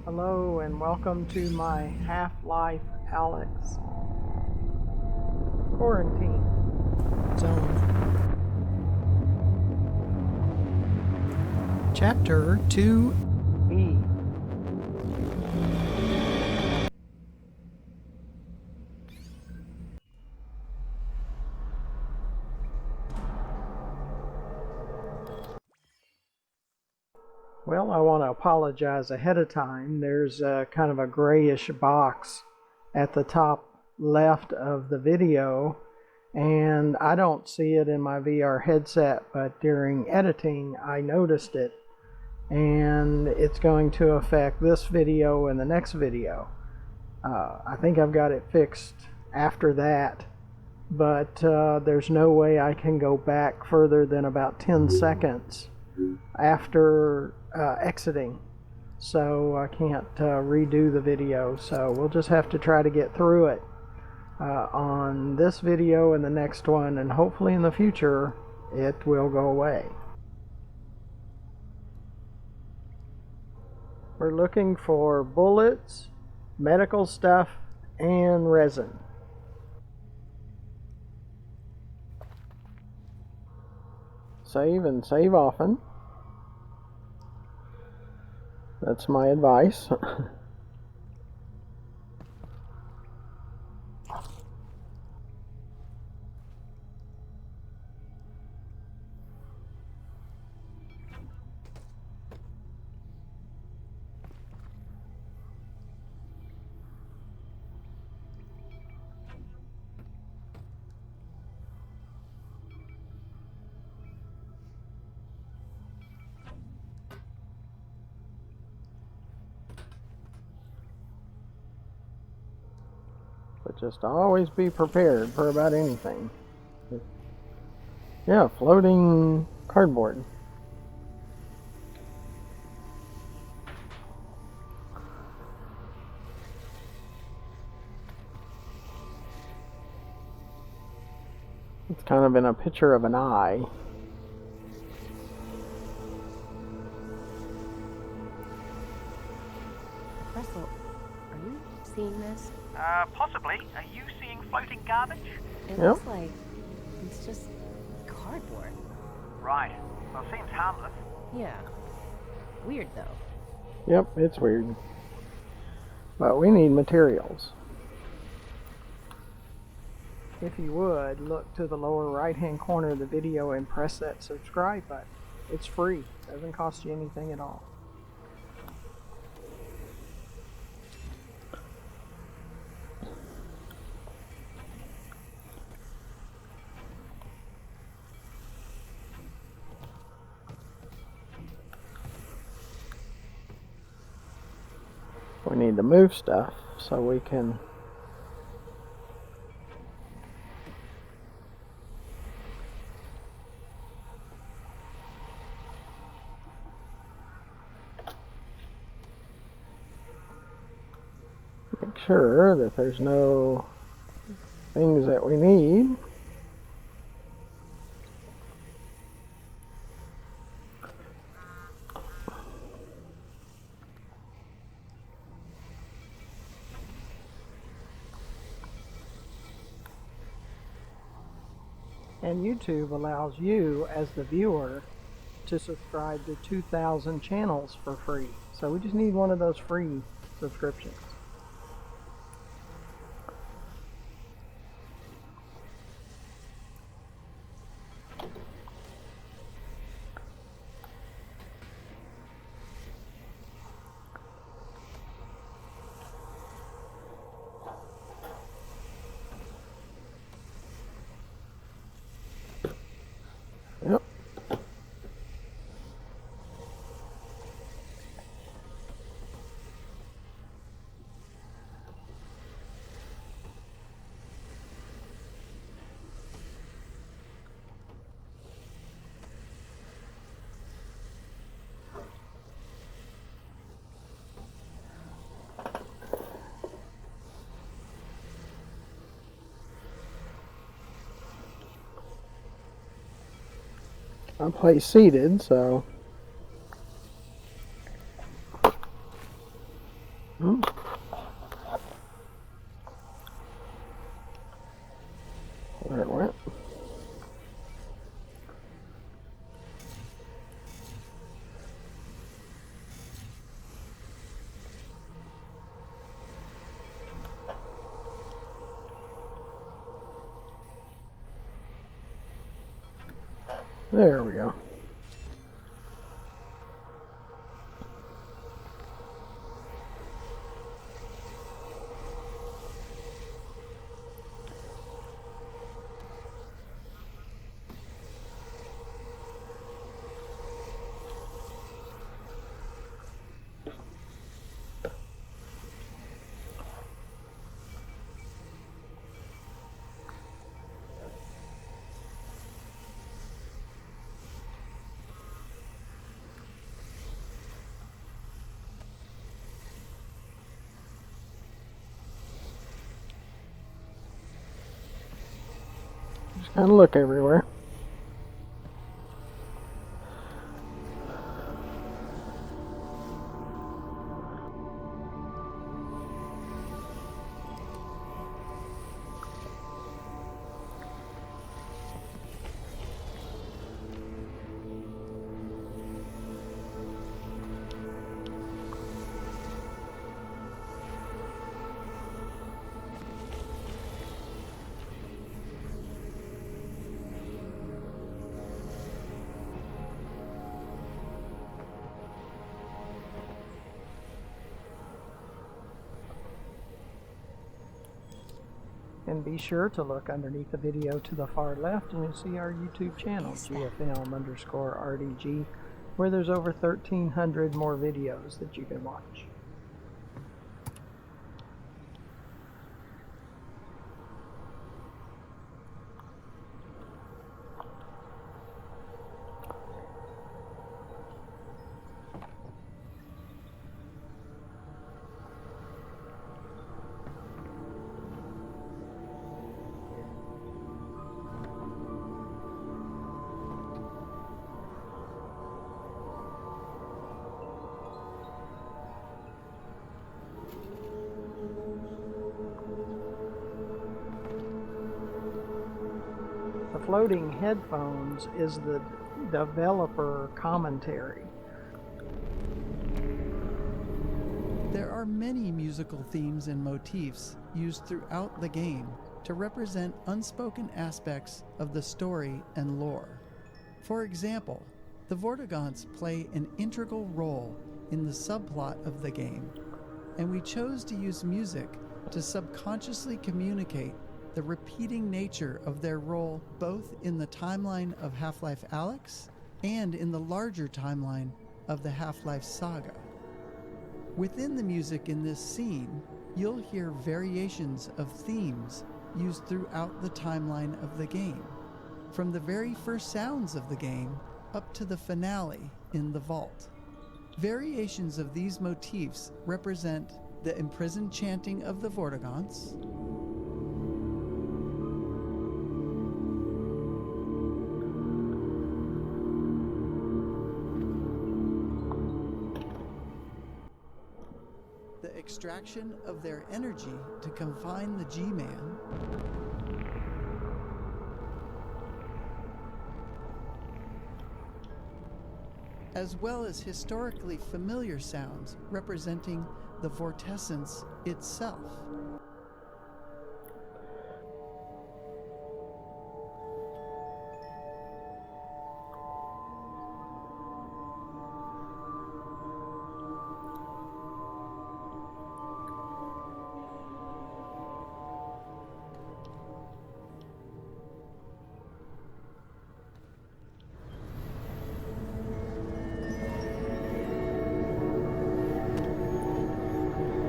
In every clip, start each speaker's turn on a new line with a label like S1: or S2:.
S1: Hello and welcome to my Half Life Alyx Quarantine Zone. Chapter 2E. Well, I want to apologize ahead of time. There's kind of a grayish box at the top left of the video, and I don't see it in my VR headset, but during editing I noticed it, and it's going to affect this video and the next video. I think I've got it fixed after that, but there's no way I can go back further than about 10 seconds after exiting, so I can't redo the video, so we'll just have to try to get through it on this video and the next one, and hopefully in the future it will go away. We're looking for bullets, medical stuff, and resin. Save and save often. That's my advice. But just always be prepared for about anything. Yeah, floating cardboard. It's kind of in a picture of an eye.
S2: Russell, are you seeing this?
S3: Possibly. Are you seeing floating garbage?
S2: It looks like it's just cardboard.
S3: Right. Well, seems harmless.
S2: Yeah. Weird, though.
S1: Yep, it's weird. But we need materials. If you would, look to the lower right-hand corner of the video and press that subscribe button. It's free. Doesn't cost you anything at all. We need to move stuff so we can make sure that there's no things that we need. And YouTube allows you, as the viewer, to subscribe to 2,000 channels for free. So we just need one of those free subscriptions. Yep. I play seated, so Hmm. There it went. There we go. Just kind of look everywhere. And be sure to look underneath the video to the far left and you'll see our YouTube channel, GFilm_RDG, where there's over 1,300 more videos that you can watch. The floating headphones is the developer commentary.
S4: There are many musical themes and motifs used throughout the game to represent unspoken aspects of the story and lore. For example, the Vortigaunts play an integral role in the subplot of the game, and we chose to use music to subconsciously communicate the repeating nature of their role both in the timeline of Half Life Alyx and in the larger timeline of the Half-Life saga. Within the music in this scene, you'll hear variations of themes used throughout the timeline of the game, from the very first sounds of the game up to the finale in the vault. Variations of these motifs represent the imprisoned chanting of the Vortigaunts, the extraction of their energy to confine the G-Man, as well as historically familiar sounds representing the vortessence itself.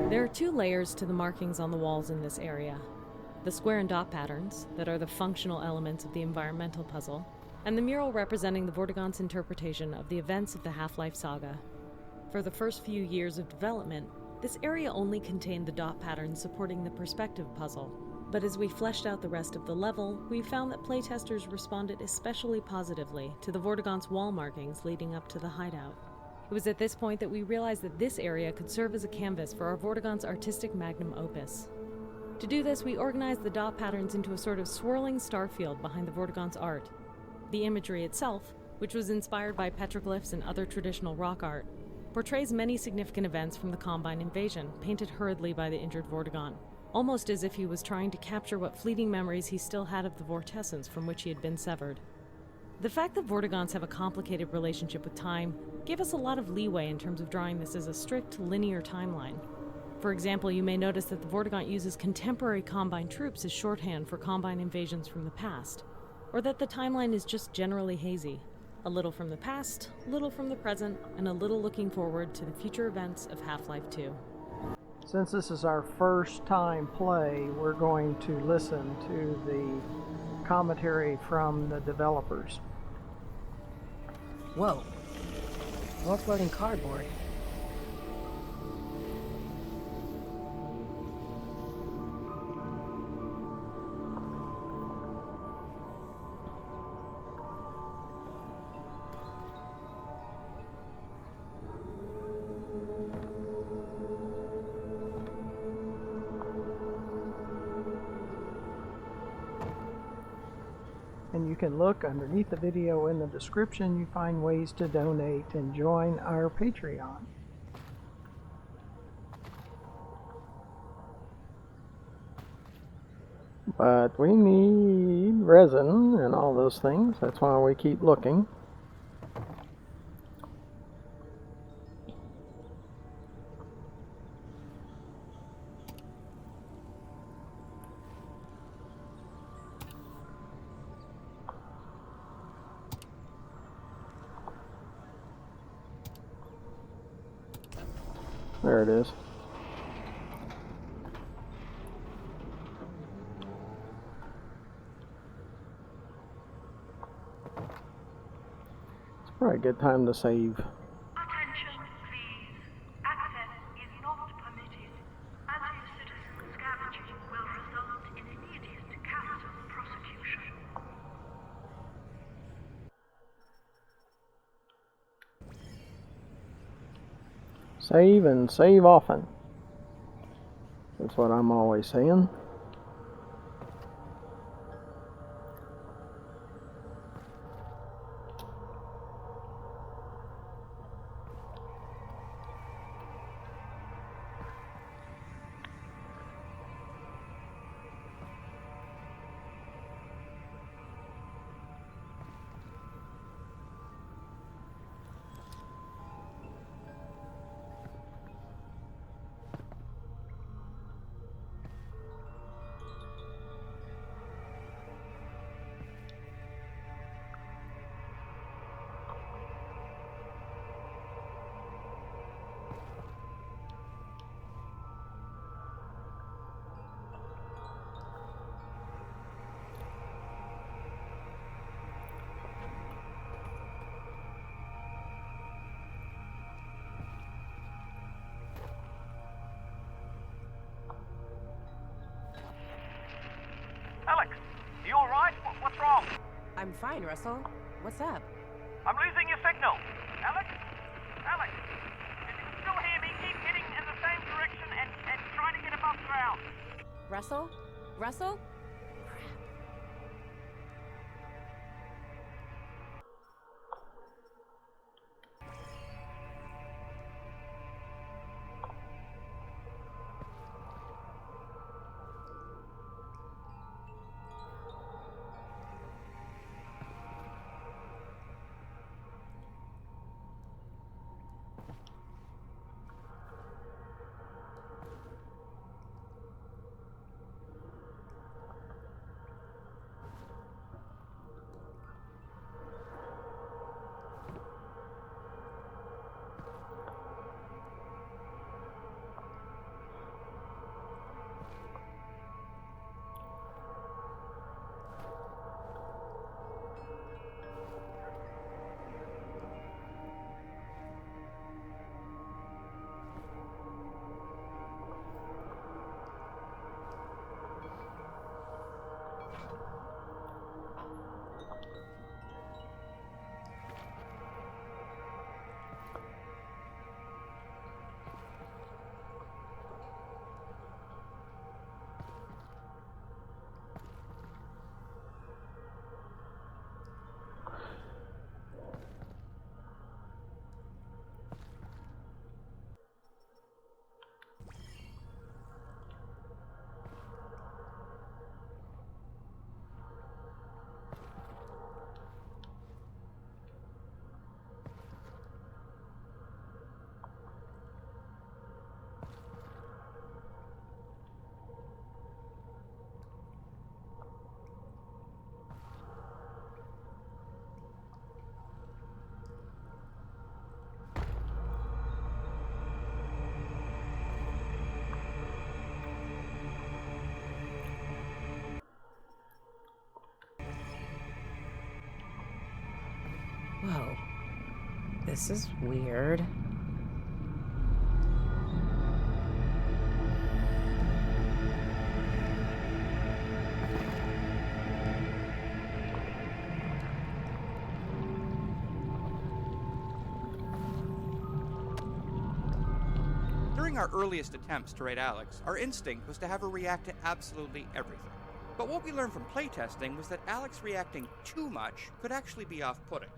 S2: There are two layers to the markings on the walls in this area. The square and dot patterns, that are the functional elements of the environmental puzzle, and the mural representing the Vortigaunts' interpretation of the events of the Half-Life saga. For the first few years of development, this area only contained the dot patterns supporting the perspective puzzle, but as we fleshed out the rest of the level, we found that playtesters responded especially positively to the Vortigaunts' wall markings leading up to the hideout. It was at this point that we realized that this area could serve as a canvas for our Vortigaunt's artistic magnum opus. To do this, we organized the dot patterns into a sort of swirling star field behind the Vortigaunt's art. The imagery itself, which was inspired by petroglyphs and other traditional rock art, portrays many significant events from the Combine invasion, painted hurriedly by the injured Vortigaunt, almost as if he was trying to capture what fleeting memories he still had of the vortessence from which he had been severed. The fact that Vortigaunts have a complicated relationship with time gave us a lot of leeway in terms of drawing this as a strict linear timeline. For example, you may notice that the Vortigaunt uses contemporary Combine troops as shorthand for Combine invasions from the past, or that the timeline is just generally hazy. A little from the past, little from the present, and a little looking forward to the future events of Half-Life 2.
S1: Since this is our first time play, we're going to listen to the commentary from the developers.
S5: Whoa. More floating cardboard.
S1: And you can look underneath the video in the description. You find ways to donate and join our Patreon. But we need resin and all those things. That's why we keep looking. There it is. It's probably a good time to save.
S6: Attention, please. Access is not permitted. Anti-citizen scavenging will result in immediate capital prosecution.
S1: Save and save often. That's what I'm always saying.
S3: Alyx, you alright? What's wrong?
S5: I'm fine, Russell. What's up?
S3: I'm losing your signal. Alyx? Alyx? If you can still hear me, keep heading in the same direction and try to get above ground.
S5: Russell? Russell? Whoa. This is weird.
S7: During our earliest attempts to write Alyx, our instinct was to have her react to absolutely everything. But what we learned from playtesting was that Alyx reacting too much could actually be off-putting.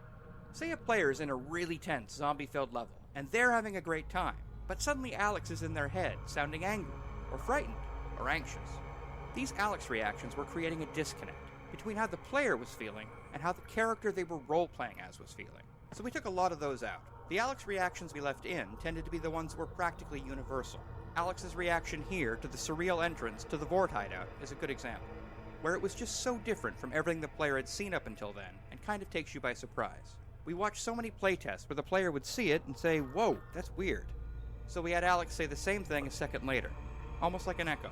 S7: Say a player is in a really tense, zombie-filled level, and they're having a great time, but suddenly Alyx is in their head, sounding angry, or frightened, or anxious. These Alyx reactions were creating a disconnect between how the player was feeling and how the character they were role-playing as was feeling. So we took a lot of those out. The Alyx reactions we left in tended to be the ones that were practically universal. Alyx's reaction here to the surreal entrance to the Vort hideout is a good example, where it was just so different from everything the player had seen up until then, and kind of takes you by surprise. We watched so many playtests where the player would see it and say, "Whoa, that's weird." So we had Alyx say the same thing a second later, almost like an echo.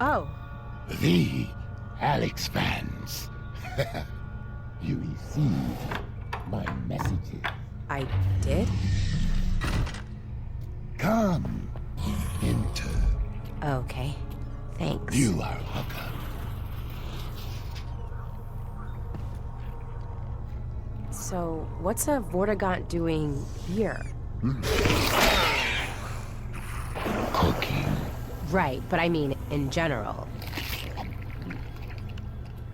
S5: Oh.
S8: The Alyx fans. You received my messages.
S5: I did?
S8: Come, enter.
S5: Okay. Thanks.
S8: You are welcome.
S5: So, what's a Vortigaunt doing here?
S8: Cooking.
S5: Right, but I mean in general.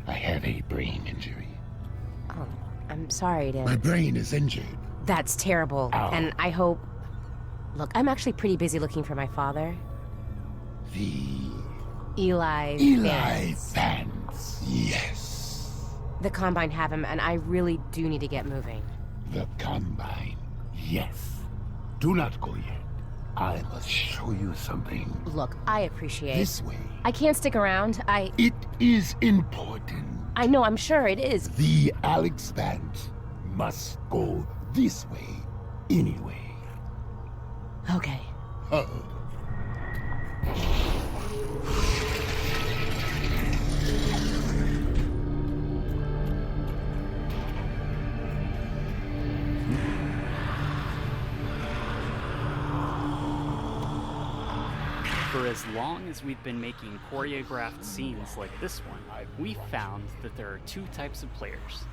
S8: I have a brain injury.
S5: Oh, I'm sorry to...
S8: My brain is injured.
S5: That's terrible.
S8: Ow.
S5: And I hope... Look, I'm actually pretty busy looking for my father.
S8: The...
S5: Eli
S8: Vance.
S5: Vance.
S8: Vance. Yes.
S5: The Combine have him, and I really do need to get moving.
S8: The Combine. Yes. Do not go yet. I must show you something.
S5: Look, I appreciate...
S8: This way.
S5: I can't stick around.
S8: It is important.
S5: I know, I'm sure it is.
S8: The Alyx Vance must go this way anyway.
S5: Okay.
S8: Uh-oh.
S9: For as long as we've been making choreographed scenes like this one, we found that there are two types of players.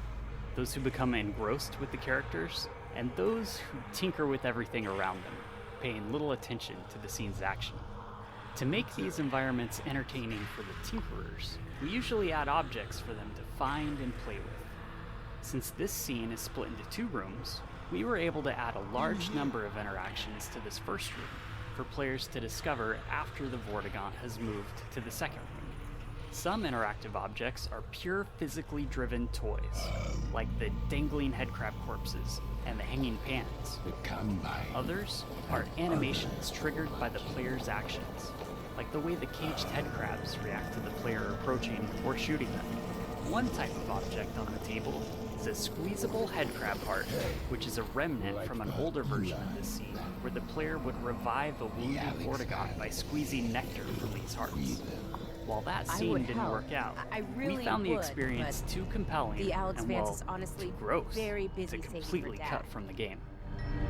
S9: Those who become engrossed with the characters, and those who tinker with everything around them, paying little attention to the scene's action. To make these environments entertaining for the tinkerers, we usually add objects for them to find and play with. Since this scene is split into two rooms, we were able to add a large number of interactions to this first room for players to discover after the Vortigaunt has moved to the second room. Some interactive objects are pure physically driven toys, like the dangling headcrab corpses and the hanging pans.
S8: The Combine.
S9: Others are animations triggered by the player's actions, like the way the caged headcrabs react to the player approaching or shooting them. One type of object on the table is a squeezable headcrab heart, which is a remnant from an older version of this scene, where the player would revive a wounded Vortigaunt by squeezing nectar from these hearts. While that scene didn't work out, we found the experience too compelling
S5: the Alyx
S9: and,
S5: Vance
S9: well,
S5: is honestly
S9: too gross
S5: very busy
S9: to
S5: saving
S9: completely
S5: her dad.
S9: cut from the game.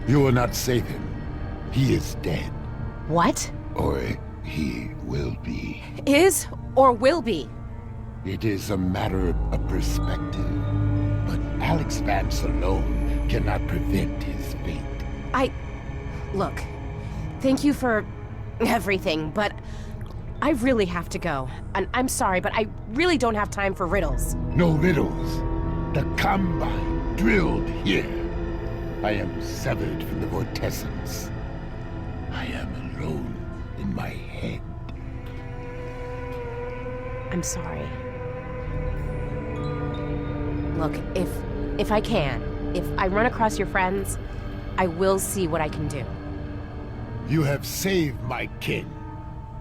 S8: You will not save him. He is dead.
S5: What?
S8: Or he will be.
S5: Is or will be?
S8: It is a matter of perspective. But Alyx Vance alone cannot prevent his fate.
S5: Look, thank you for everything, but I really have to go. And I'm sorry, but I really don't have time for riddles.
S8: No riddles. The Combine drilled here. I am severed from the vortessence. I am alone in my head.
S5: I'm sorry. Look, if I can, if I run across your friends, I will see what I can do.
S8: You have saved my kin.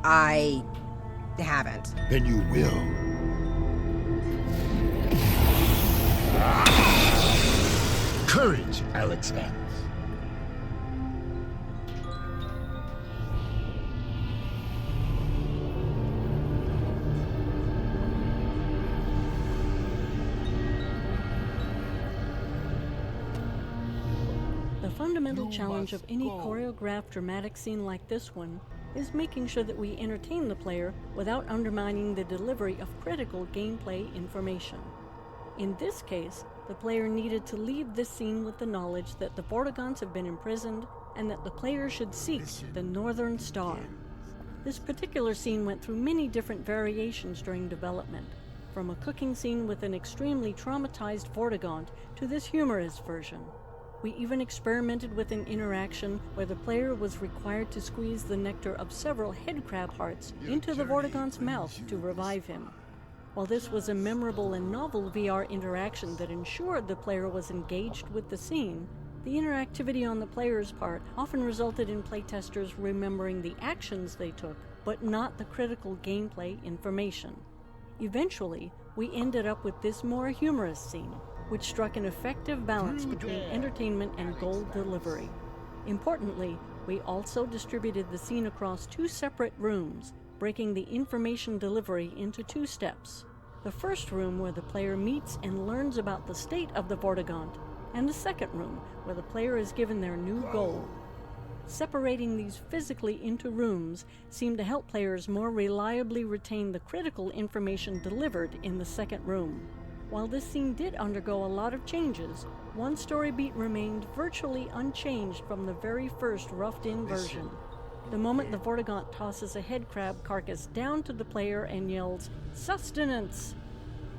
S5: I haven't.
S8: Then you will. Courage, Alyx Vance.
S10: fundamental challenge of any choreographed dramatic scene like this one is making sure that we entertain the player without undermining the delivery of critical gameplay information. In this case, the player needed to leave this scene with the knowledge that the Vortigaunts have been imprisoned and that the player should seek the Northern Star. This particular scene went through many different variations during development, from a cooking scene with an extremely traumatized Vortigaunt to this humorous version. We even experimented with an interaction where the player was required to squeeze the nectar of several headcrab hearts into the Vortigaunt's mouth to revive him. While this was a memorable and novel VR interaction that ensured the player was engaged with the scene, the interactivity on the player's part often resulted in playtesters remembering the actions they took, but not the critical gameplay information. Eventually, we ended up with this more humorous scene, which struck an effective balance between entertainment and goal delivery. Importantly, we also distributed the scene across 2 separate rooms, breaking the information delivery into 2 steps. The first room where the player meets and learns about the state of the Vortigaunt, and the second room where the player is given their new goal. Separating these physically into rooms seemed to help players more reliably retain the critical information delivered in the second room. While this scene did undergo a lot of changes, one story beat remained virtually unchanged from the very first roughed-in version. The moment the Vortigaunt tosses a headcrab carcass down to the player and yells, "Sustenance!"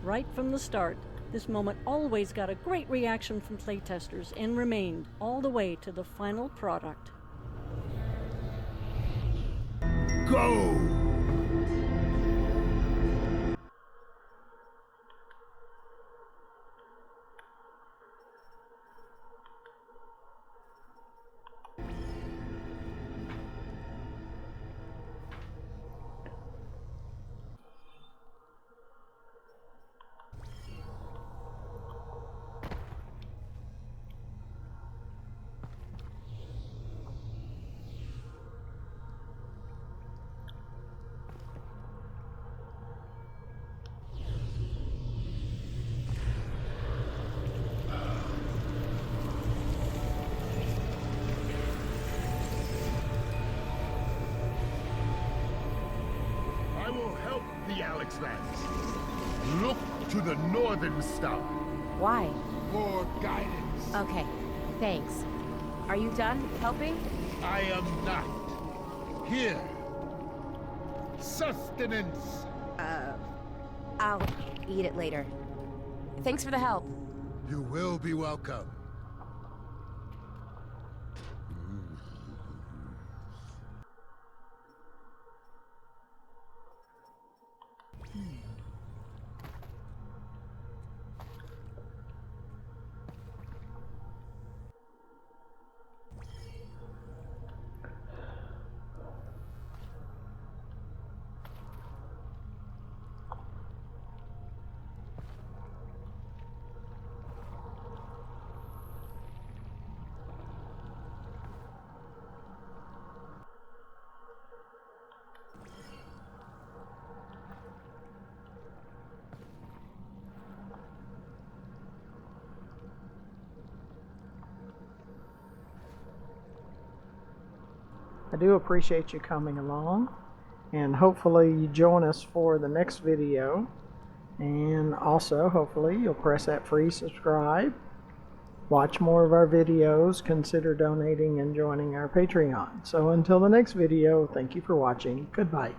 S10: Right from the start, this moment always got a great reaction from playtesters and remained all the way to the final product.
S8: Go! I will help the Alyx lands. Look to the Northern Star.
S5: Why?
S8: For guidance.
S5: Okay, thanks. Are you done helping?
S8: I am not. Here. Sustenance.
S5: I'll eat it later. Thanks for the help.
S8: You will be welcome.
S1: I do appreciate you coming along, and hopefully you join us for the next video, and also hopefully you'll press that free subscribe, watch more of our videos, consider donating and joining our Patreon. So until the next video, thank you for watching. Goodbye.